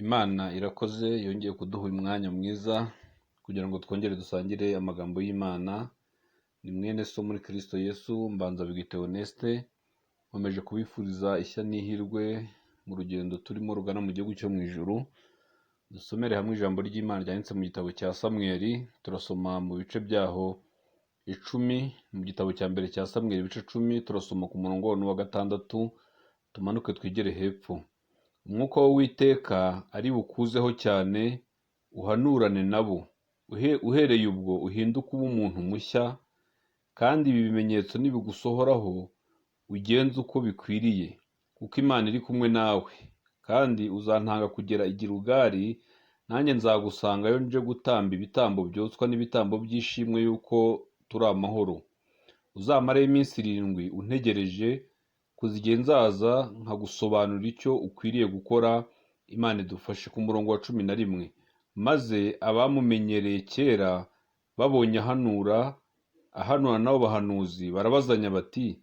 Imana irakoze yongeye kuduha umwanya mwiza kugira ngo twongere dusangire amagambo y'Imana. Ni mwene so muri Kristo Yesu Mbanzabigwi Theoneste, nkomeje kubifuriza ishya n'ihirwe mu rugendo turimo rugana mu gihugu cyo mu ijuru. Dusomere hamwe ijambo ry'Imana ryanditse mu gitabo cya Samweli. Turasoma mu bice byaho 10, mu gitabo cya mbere cya Samweli ibice 10, turasoma ku murongo wa 6, tumanuke twigere hepfo. Umwuka w'Uwiteka ari bukuzeho cyane, uhanurane nabo, uhereye ubwo uhinduke uba umuntu mushya, kandi ibi bimenyetso nibigusohoraho ugenze uko bikwiriye, kuko Imana iri kumwe nawe. Kandi uzantanga kugera i Gilugali, nanjye nzagusangayo nje gutamba ibitambo byotswa n'ibitambo by'ishimwe yuko turi amahoro. Uzamareyo iminsi 7 untegereje, kuzigihe nzaza nkagusobanurira icyo ukwiriye gukora. Imana idufashe. Ku murongo wa 11, maze abamumenyereye kera babonye ahanura nabo bahanuzi barabazanya bati,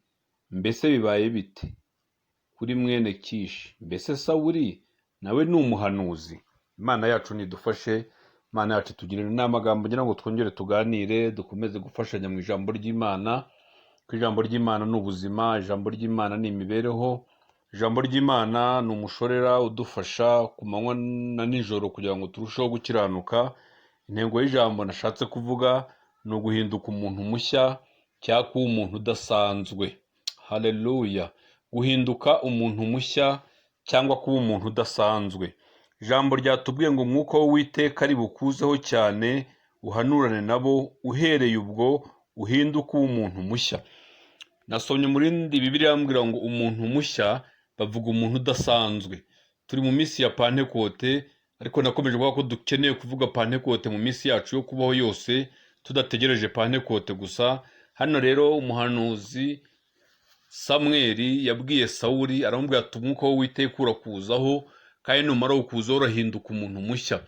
mbese bibaye bite kuri mwene Kishi? Mbese Sawuli nawe ni umuhanuzi? Imana yacu nidufashe. Imana yacu tugirire n'amagambo ngira ngo twongere tuganire, dukomeze gufashanya mu ijambo ry'Imana. Ijambo ry'Imana ni ubuzima, ijambo ry'Imana ni imibereho, ijambo ry'Imana ni umushorera udufasha ku manywa na nijoro kugira ngo turusheho gukiranuka. Intego y'ijambo nashatse kuvuga ni uguhinduka umuntu mushya cyangwa kuba umuntu udasanzwe. Haleluya! Guhinduka umuntu mushya cyangwa kuba umuntu udasanzwe. Ijambo ryatubwiye ngo umwuka w'Uwiteka ari bukuzeho cyane, uhanurane nabo, uhereye ubwo uhinduke uba umuntu mushya. Nasomye muri Bibiliya ambwira ngo umuntu mushya bavuga umuntu udasanzwe. Turi mu minsi ya Pantekote, ariko nakomeje kuvuga ko dukeneye kuvuga Pantekote mu minsi yacu yo kubaho yose, tudategereje Pantekote gusa. Hano rero umuhanuzi Samweli yabwiye Sawuli, aramubwira ati umwuka w'Uwiteka urakuzaho, kandi numara kukuzaho urahinduka umuntu mushya.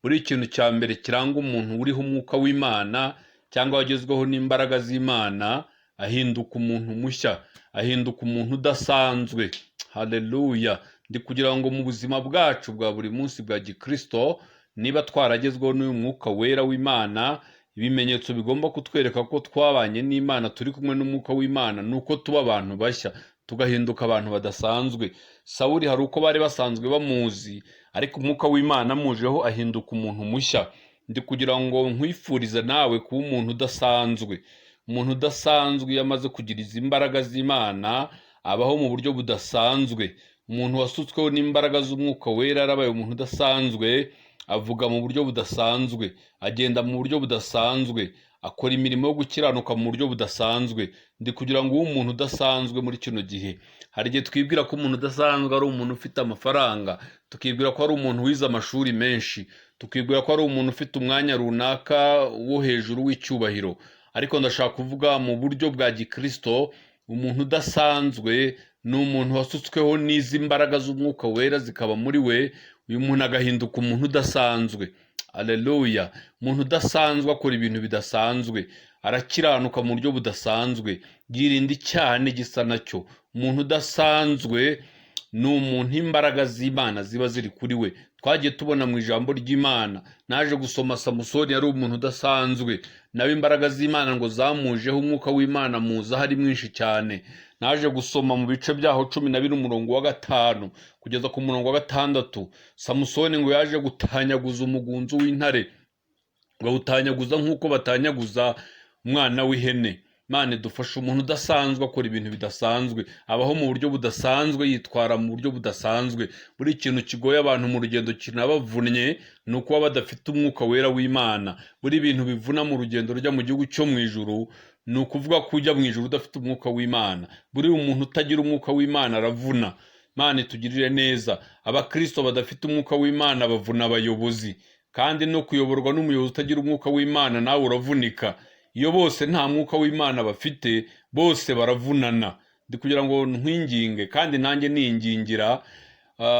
Muri ikintu cya mbere kiranga umuntu uriho umwuka w'Imana cyangwa wagezweho n'imbaraga z'Imana, ahinduka umuntu mushya, ahinduka umuntu udasanzwe. Haleluya! Ndi kugira ngo mu buzima bwacu bwa buri munsi bwa gikristo, niba twaragezweho n'uyu mwuka wera w'Imana, ibimenyetso bigomba kutwereka ko twabanye n'Imana, turi kumwe n'umwuka w'Imana, nuko tuba abantu bashya, tugahinduka abantu badasanzwe. Sawuli hari uko bari basanzwe bamuzi, ariko umwuka w'Imana amujeho ahinduka umuntu mushya. Ndi kugira ngo nkwifurize nawe kuba umuntu udasanzwe. Umuntu udasanzwe iyo amaze kugira izi mbaraga z'Imana abaho mu buryo budasanzwe. Umuntu wasutsweho n'imbaraga z'umwuka wera arabaye umuntu udasanzwe, avuga mu buryo budasanzwe, agenda mu buryo budasanzwe, akora imirimo yo gukiranuka mu buryo budasanzwe. Ndi kugira ngo ube umuntu udasanzwe muri kino gihe. Hari igihe twibwira ko umuntu udasanzwe ari umuntu ufite amafaranga, tukibwira ko ari umuntu wize amashuri menshi, tukibwira ko ari umuntu ufite umwanya runaka wo hejuru w'icyubahiro. Ariko ndashaka kuvuga mu buryo bwa gikristo, umuntu udasanzwe ni umuntu wasutsweho n'izi mbaraga z'umwuka wera zikaba muri we. Uyu muntu agahinduka umuntu udasanzwe. Haleluya! Umuntu udasanzwe akora ibintu bidasanzwe, arakiranuka mu buryo budasanzwe, yirinda icyaha n'igisa nacyo. Umuntu udasanzwe ni umuntu imbaraga z'Imana ziba ziri kuri we. Twagiye tubona mu ijambo ry'Imana, naje gusoma Samusoni yari umuntu udasanzwe, nawe imbaraga z'Imana ngo zamujeho, umwuka w'Imana muza hari mwinshi cyane. Naje gusoma mu bice byaho 12 umurongo wa 5 kugeza ku murongo wa 6, Samusoni ngo yaje gutanyaguza umugunzu w'intare, bawutanyaguza nk'uko batanyaguza umwana w'ihene. Imana idufashe. Umuntu udasanzwe akora ibintu bidasanzwe, abaho mu buryo budasanzwe, yitwara mu buryo budasanzwe. Buri kintu kigoye abantu mu rugendo kinabavunnye ni ukuba badafite umwuka wera w'Imana. Buri bintu bivuna mu rugendo rujya mu gihugu cyo mu ijuru ni ukuvuga ko ujya mu ijuru udafite umwuka w'Imana. Buri umuntu utagira umwuka w'Imana aravuna. Imana itugirire neza. Abakristo badafite umwuka w'Imana bavuna abayobozi, kandi no kuyoborwa n'umuyobozi utagira umwuka w'Imana nawe uravunika. Iyo bose nta mwuka w'Imana bafite, bose baravunana. Ndi kugira ngo nkwinginge, kandi nanjye ningingira,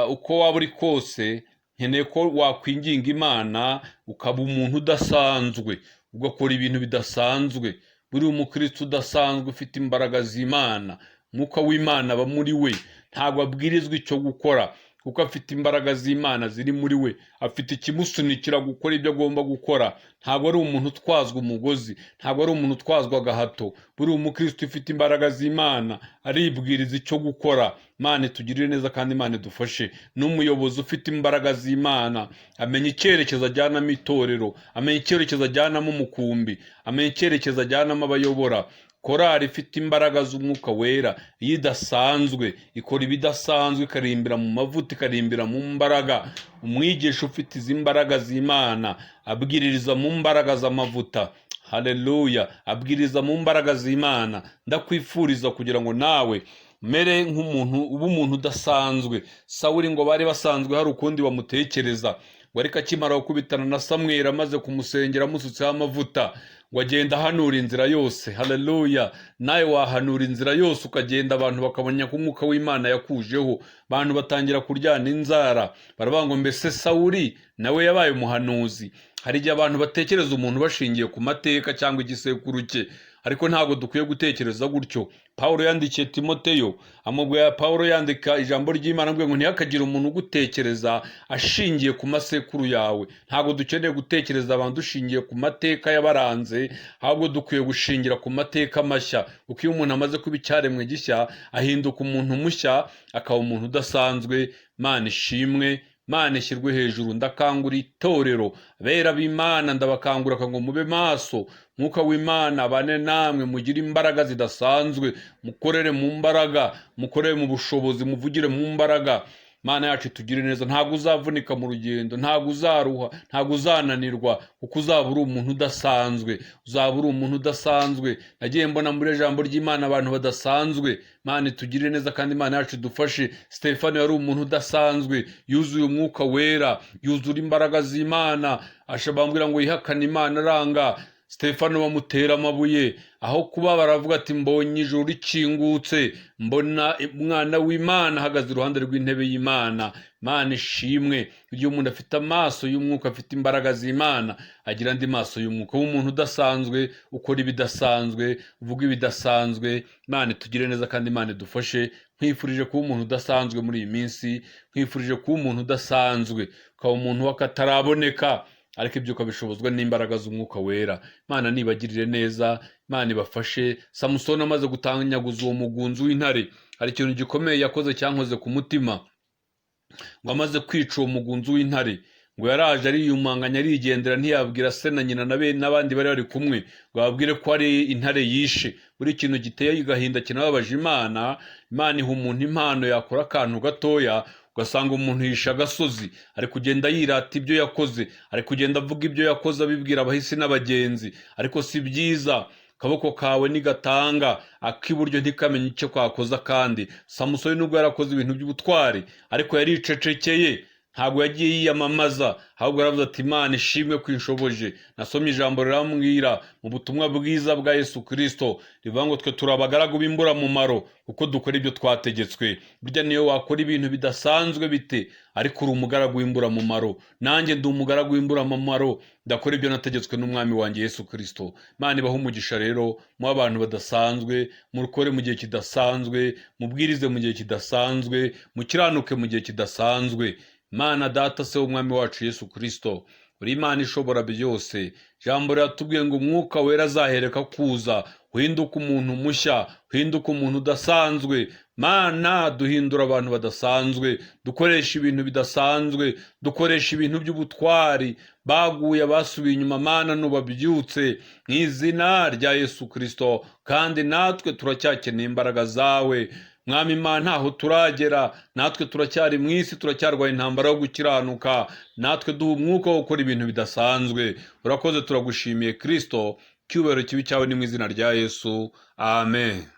uko waba uri kose, nkeneye ko wakwinginga Imana ukaba umuntu udasanzwe, ugakora ibintu bidasanzwe. Buri umukristo udasanzwe ufite imbaraga z'Imana, umwuka w'Imana aba muri we, ntabwo abwirizwa icyo gukora. kuko afite imbaraga z'Imana ziri muri we, afite ikimusunikira gukora ibyo agomba gukora. Ntabwo ari umuntu utwazwa umugozi, ntabwo ari umuntu utwazwa agahato. Buri umukristo ufite imbaraga z'Imana aribwiriza icyo gukora. Imana itugirire neza kandi Imana idufashe. N'umuyobozi ufite imbaraga z'Imana amenya icyerekezo ajyanamo itorero, amenya icyerekezo ajyanamo umukumbi, amenya icyerekezo ajyanamo abayobora. Korali ifite imbaraga z'umwuka wera, iyo idasanzwe ikora ibidasanzwe, ikarimbira mu mavuta, ikarimbira mu mbaraga. Umwigisha ufite izi mbaraga z'Imana abwiririza mu mbaraga z'amavuta. Haleluya! Abwiriza mu mbaraga z'Imana. Ndakwifuriza kugira ngo nawe mere nk'umuntu, uba umuntu udasanzwe. Sawuli ngo bari basanzwe hari ukundi bamutekereza, ngo ariko akimara gukubitana na Samweli amaze kumusengera amusutseho amavuta, ngo agenda ahanura inzira yose. Haleluya! Nawe wahanura inzira yose ukagenda, abantu bakabona ko umwuka w'Imana yakujeho. Abantu batangira kuryana inzara, baravuga ngo mbese Sawuli nawe yabaye umuhanuzi. Hari igihe abantu batekereza umuntu bashingiye ku mateka cyangwa igisekuru cye, ariko ntabwo dukwiye gutekereza gutyo. Pawulo yandikiye Timoteyo, amubwira Pawulo yandika ijambo ry'Imana ngo ntihakagire umuntu ugutekereza ashingiye ku masekuru yawe. Ntabwo dukeneye gutekereza abantu dushingiye ku mateka yabaranze, ahubwo dukwiye gushingira ku mateka mashya. Kuko iyo umuntu amaze kuba icyaremwe gishya ahinduka umuntu mushya, akaba umuntu udasanzwe. Imana ishimwe, Imana ishyirwe hejuru. Ndakangura itorero, abera b'Imana ndabakangura ngo mube maso. Mwuka w'Imana abane namwe, mugire imbaraga zidasanzwe, mukorere mu mbaraga, mukorere mu bushobozi, muvugire mu mbaraga. Mana yacu tugire neza. Ntabwo uzavunika mu rugendo, ntabwo uzaruha, ntabwo uzananirwa, kuko uzaba uri umuntu udasanzwe. Uzaba uri umuntu udasanzwe. Nagiye mbona muri ijambo ry'Imana abantu badasanzwe. Mana itugire neza kandi Imana yacu idufashe. Stefano yari umuntu udasanzwe, yuzuye umwuka wera, yuzura imbaraga z'Imana. Bambwira ngo yihakane Imana aranga. Stefano bamutera amabuye, aho kuba baravuga ati mbonye ijuru rikingutse, mbona umwana w'Imana ahagaze iruhande rw'intebe y'Imana. Imana ishimwe. Iyo umuntu afite amaso y'umwuka, afite imbaraga z'Imana, agira andi maso y'umwuka. Umuntu udasanzwe ukora ibidasanzwe, uvuga ibidasanzwe. Imana itugire neza kandi Imana idufashe. Nkwifurije kuba umuntu udasanzwe muri iyi minsi, nkwifurije kuba umuntu udasanzwe, ukaba umuntu w'akataraboneka, ariko ibyo ukabishobozwa n'imbaraga z'umwuka wera. Imana nibagirire neza, Imana ibafashe. Samusoni amaze gutanyaguza uwo mugunzi w'intare, hari ikintu gikomeye yakoze cyankoze ku mutima. Ngo amaze kwica uwo mugunzi w'intare, ngo yaraje ariyumanganya arigendera, ntiyabwira se na nyina n'abandi bari bari kumwe ngo babwire ko ari intare yishe. Buri kintu giteye agahinda kinababaje Imana. Imana iha umuntu impano, yakora akantu gatoya ugasanga umuntu yisha agasozi, ari kugenda yirata ibyo yakoze, ari kugenda avuga ibyo yakoze abibwira abahisi n'abagenzi. Ariko si byiza. Akaboko kawe nigatanga, ak'iburyo ntikamenye icyo kakoza. Kandi Samusoni nubwo yarakoze ibintu by'ubutwari, ariko yaricecekeye, ntabwo yagiye yiyamamaza, ahubwo yaravuze ati Imana ishimwe ko inshoboje. Nasomye ijambo rirambwira mu butumwa bwiza bwa Yesu Kristo rivuga ngo twe turi abagaragu b'imburamumaro kuko dukora ibyo twategetswe. Burya niyo wakora ibintu bidasanzwe bite, ariko uri umugaragu w'imburamumaro. Nanjye ndi umugaragu w'imburamumaro, ndakora ibyo nategetswe n'umwami wanjye Yesu Kristo. Imana ibahe umugisha rero, mu abantu badasanzwe, mukore mu gihe kidasanzwe, mubwirize mu gihe kidasanzwe, mukiranuke mu gihe kidasanzwe. Mana Data se w'umwami wacu Yesu Kristo, uri Imana ishobora byose. Jambo riratubwiye ngo umwuka wera azahereka kuza, uhinduka umuntu mushya, uhinduka umuntu udasanzwe. Mana duhindura abantu badasanzwe, dukoresha ibintu bidasanzwe, dukoresha ibintu by'ubutwari. Baguye abasubiye inyuma, Mana nubabyutse mu izina rya Yesu Kristo. Kandi natwe turacyakeneye imbaraga zawe Mwami Imana. Ntaho turagera, natwe turacyari mu isi, turacyarwaye intambara yo gukiranuka. Natwe duha umwuka wo gukora ibintu bidasanzwe. Urakoze, turagushimiye Kristo. Cyubahiro kibi cyawe ni mu izina rya Yesu. Amen.